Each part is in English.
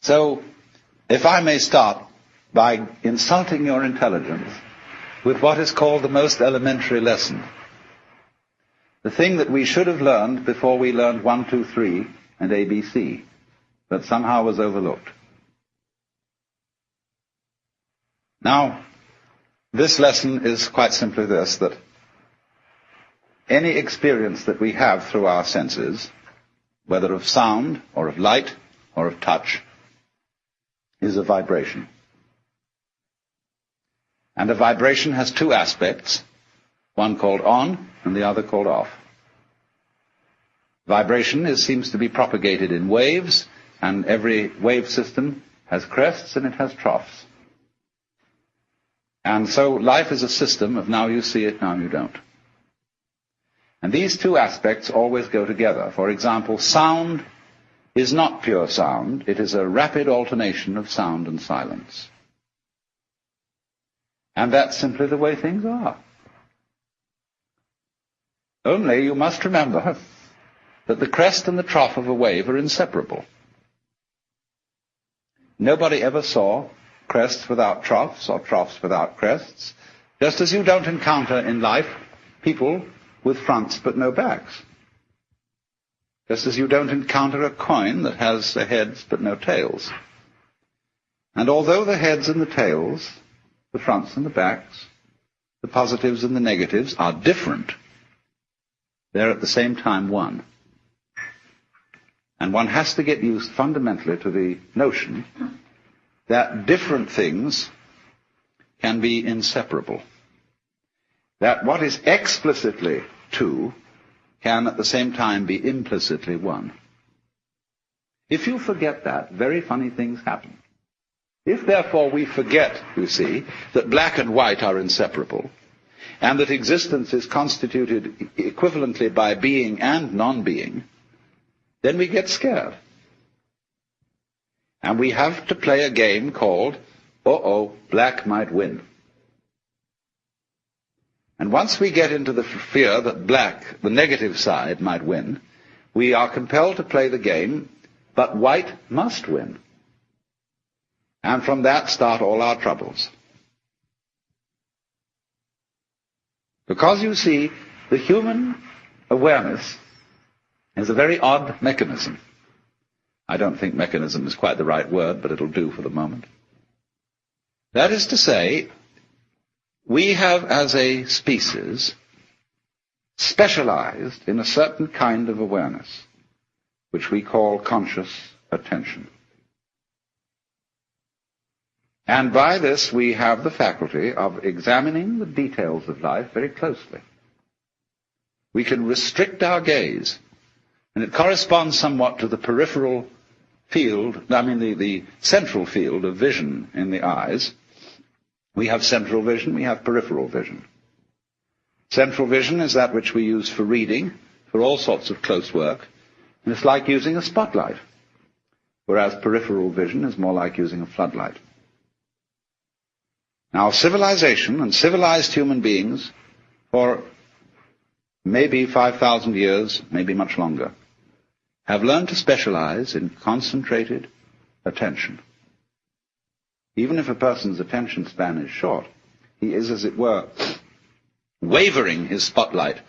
So, if I may start by insulting your intelligence with what is called the most elementary lesson, the thing that we should have learned before we learned 1, 2, 3 and ABC, but somehow was overlooked. Now, this lesson is quite simply this, that any experience that we have through our senses, whether of sound or of light or of touch, is a vibration. And a vibration has two aspects, one called on and the other called off. Vibration seems to be propagated in waves, and every wave system has crests and it has troughs. And so life is a system of now you see it, now you don't. And these two aspects always go together. For example, sound is not pure sound. It is a rapid alternation of sound and silence. And that's simply the way things are. Only you must remember that the crest and the trough of a wave are inseparable. Nobody ever saw crests without troughs or troughs without crests, just as you don't encounter in life people with fronts but no backs. Just as you don't encounter a coin that has the heads but no tails. And although the heads and the tails, the fronts and the backs, the positives and the negatives are different, they're at the same time one. And one has to get used fundamentally to the notion that different things can be inseparable. That what is explicitly two can at the same time be implicitly one. If you forget that, very funny things happen. If therefore we forget, you see, that black and white are inseparable, and that existence is constituted equivalently by being and non-being, then we get scared. And we have to play a game called, black might win. And once we get into the fear that black, the negative side, might win, we are compelled to play the game, but white must win. And from that start all our troubles. Because you see, the human awareness is a very odd mechanism. I don't think mechanism is quite the right word, but it'll do for the moment. That is to say, we have as a species specialized in a certain kind of awareness, which we call conscious attention. And by this we have the faculty of examining the details of life very closely. We can restrict our gaze, and it corresponds somewhat to the peripheral field, the central field of vision in the eyes. We have central vision, we have peripheral vision. Central vision is that which we use for reading, for all sorts of close work, and it's like using a spotlight, whereas peripheral vision is more like using a floodlight. Now, civilization and civilized human beings for maybe 5,000 years, maybe much longer, have learned to specialize in concentrated attention. Even if a person's attention span is short, he is, as it were, wavering his spotlight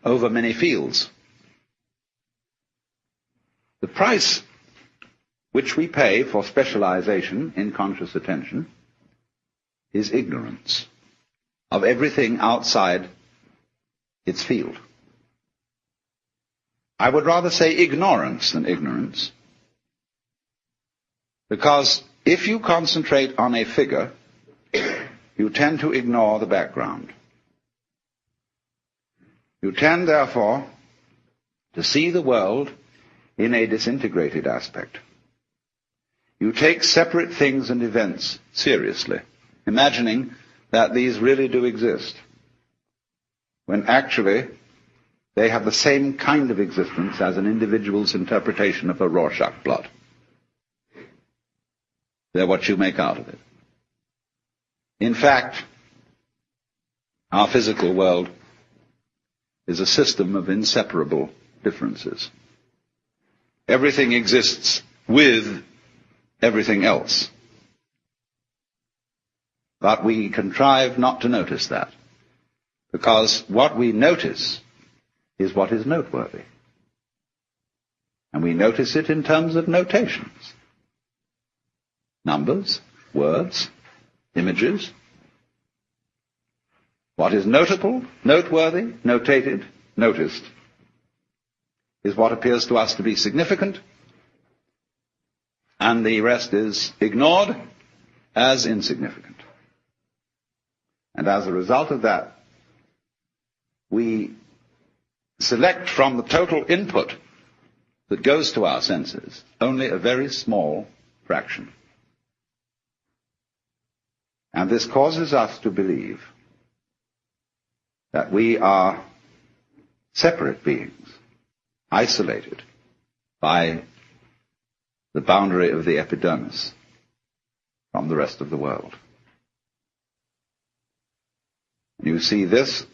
over many fields. The price which we pay for specialization in conscious attention is ignorance of everything outside its field. I would rather say ignorance than ignorance, because if you concentrate on a figure, you tend to ignore the background. You tend, therefore, to see the world in a disintegrated aspect. You take separate things and events seriously, imagining that these really do exist, when actually they have the same kind of existence as an individual's interpretation of a Rorschach blot. They're what you make out of it. In fact, our physical world is a system of inseparable differences. Everything exists with everything else. But we contrive not to notice that, because what we notice is what is noteworthy. And we notice it in terms of notations. Numbers, words, images. What is notable, noteworthy, notated, noticed, is what appears to us to be significant, and the rest is ignored as insignificant. And as a result of that, we select from the total input that goes to our senses only a very small fraction. And this causes us to believe that we are separate beings, isolated by the boundary of the epidermis from the rest of the world. You see, this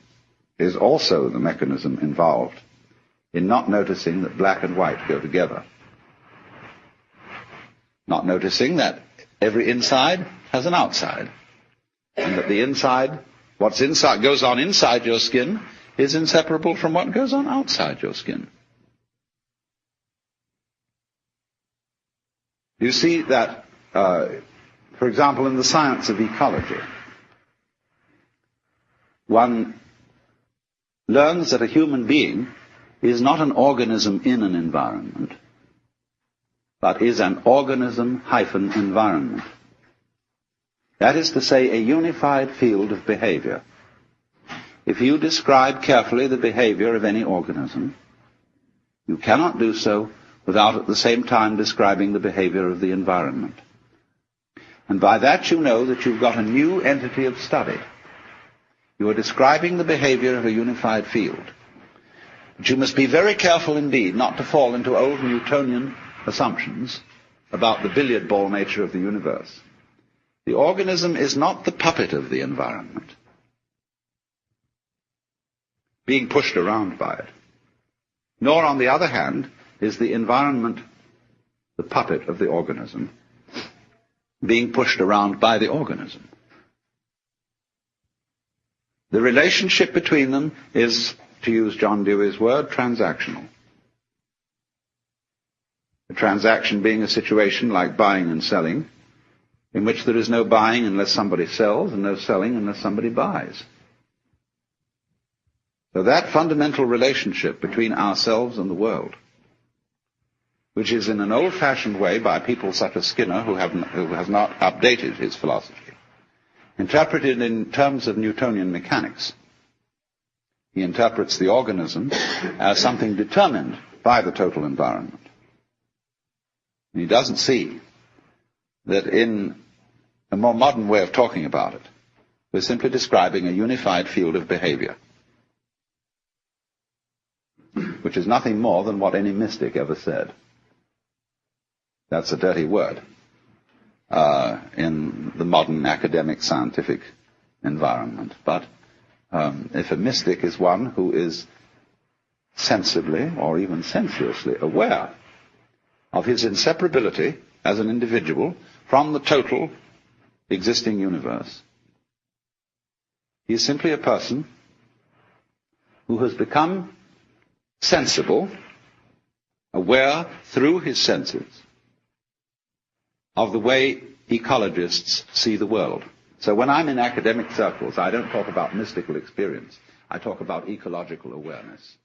is also the mechanism involved in not noticing that black and white go together. Not noticing that every inside has an outside, and that the inside, what's inside, goes on inside your skin, is inseparable from what goes on outside your skin. You see that, for example, in the science of ecology, one learns that a human being is not an organism in an environment, but is an organism-environment. That is to say, a unified field of behavior. If you describe carefully the behavior of any organism, you cannot do so without at the same time describing the behavior of the environment. And by that you know that you've got a new entity of study. You are describing the behavior of a unified field. But you must be very careful indeed not to fall into old Newtonian assumptions about the billiard ball nature of the universe. The organism is not the puppet of the environment, being pushed around by it. Nor, on the other hand, is the environment the puppet of the organism, being pushed around by the organism. The relationship between them is, to use John Dewey's word, transactional. A transaction being a situation like buying and selling, in which there is no buying unless somebody sells, and no selling unless somebody buys. So that fundamental relationship between ourselves and the world, which is in an old-fashioned way by people such as Skinner, who has not updated his philosophy, interpreted in terms of Newtonian mechanics. He interprets the organism as something determined by the total environment. And he doesn't see that in a more modern way of talking about it, we're simply describing a unified field of behavior, which is nothing more than what any mystic ever said. That's a dirty word in the modern academic scientific environment. But if a mystic is one who is sensibly or even sensuously aware of his inseparability as an individual from the total existing universe, he is simply a person who has become sensible, aware through his senses of the way ecologists see the world. So when I'm in academic circles, I don't talk about mystical experience. I talk about ecological awareness.